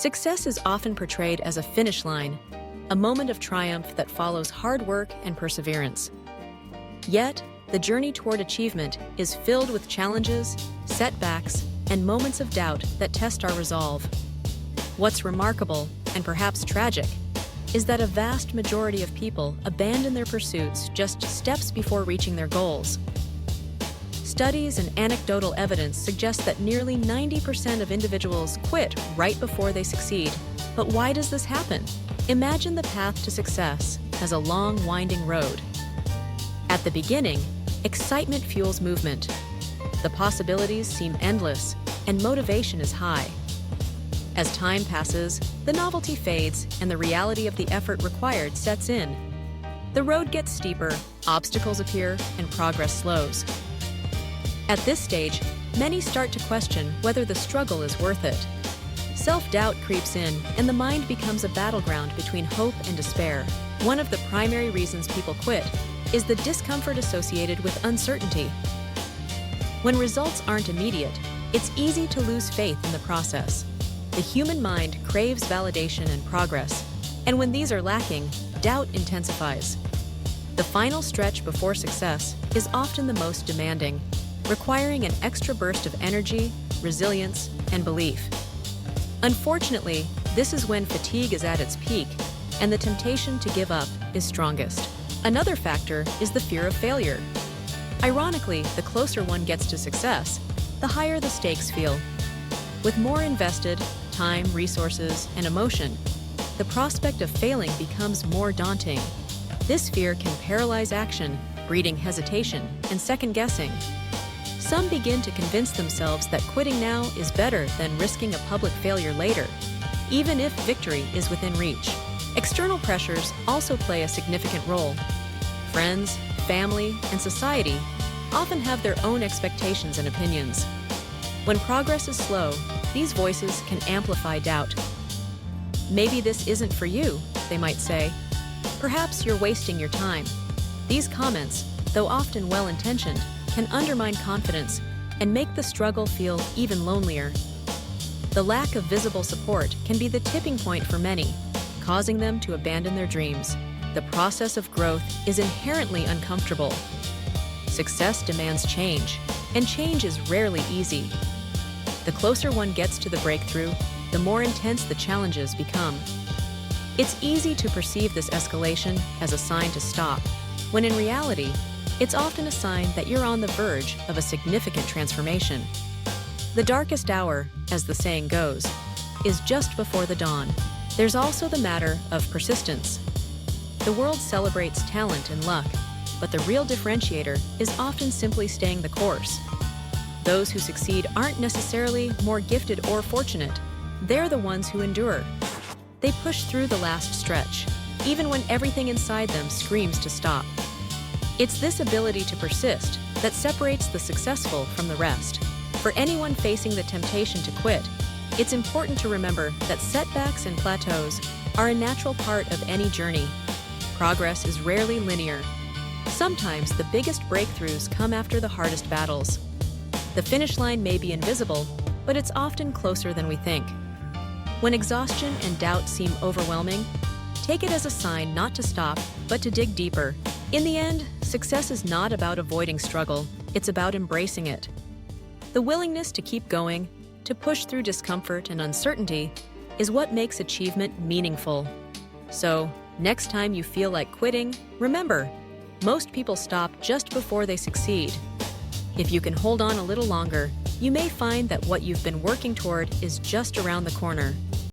Success is often portrayed as a finish line, a moment of triumph that follows hard work and perseverance. Yet, the journey toward achievement is filled with challenges, setbacks, and moments of doubt that test our resolve. What's remarkable, and perhaps tragic, is that a vast majority of people abandon their pursuits just steps before reaching their goals. Studies and anecdotal evidence suggest that nearly 90% of individuals quit right before they succeed. But why does this happen? Imagine the path to success as a long, winding road. At the beginning, excitement fuels movement. The possibilities seem endless, and motivation is high. As time passes, the novelty fades and the reality of the effort required sets in. The road gets steeper, obstacles appear, and progress slows. At this stage, many start to question whether the struggle is worth it. Self-doubt creeps in, and the mind becomes a battleground between hope and despair. One of the primary reasons people quit is the discomfort associated with uncertainty. When results aren't immediate, it's easy to lose faith in the process. The human mind craves validation and progress, and when these are lacking, doubt intensifies. The final stretch before success is often the most demanding, requiring an extra burst of energy, resilience, and belief. Unfortunately, this is when fatigue is at its peak, and the temptation to give up is strongest. Another factor is the fear of failure. Ironically, the closer one gets to success, the higher the stakes feel. With more invested time, resources, and emotion, the prospect of failing becomes more daunting. This fear can paralyze action, breeding hesitation and second-guessing. Some begin to convince themselves that quitting now is better than risking a public failure later, even if victory is within reach. External pressures also play a significant role. Friends, family, and society often have their own expectations and opinions. When progress is slow, these voices can amplify doubt. Maybe this isn't for you, they might say. Perhaps you're wasting your time. These comments, though often well-intentioned, can undermine confidence and make the struggle feel even lonelier. The lack of visible support can be the tipping point for many, causing them to abandon their dreams. The process of growth is inherently uncomfortable. Success demands change, and change is rarely easy. The closer one gets to the breakthrough, the more intense the challenges become. It's easy to perceive this escalation as a sign to stop, when in reality, it's often a sign that you're on the verge of a significant transformation. The darkest hour, as the saying goes, is just before the dawn. There's also the matter of persistence. The world celebrates talent and luck, but the real differentiator is often simply staying the course. Those who succeed aren't necessarily more gifted or fortunate. They're the ones who endure. They push through the last stretch, even when everything inside them screams to stop. It's this ability to persist that separates the successful from the rest. For anyone facing the temptation to quit, it's important to remember that setbacks and plateaus are a natural part of any journey. Progress is rarely linear. Sometimes the biggest breakthroughs come after the hardest battles. The finish line may be invisible, but it's often closer than we think. When exhaustion and doubt seem overwhelming, take it as a sign not to stop, but to dig deeper. In the end, success is not about avoiding struggle, it's about embracing it. The willingness to keep going, to push through discomfort and uncertainty, is what makes achievement meaningful. So, next time you feel like quitting, remember, most people stop just before they succeed. If you can hold on a little longer, you may find that what you've been working toward is just around the corner.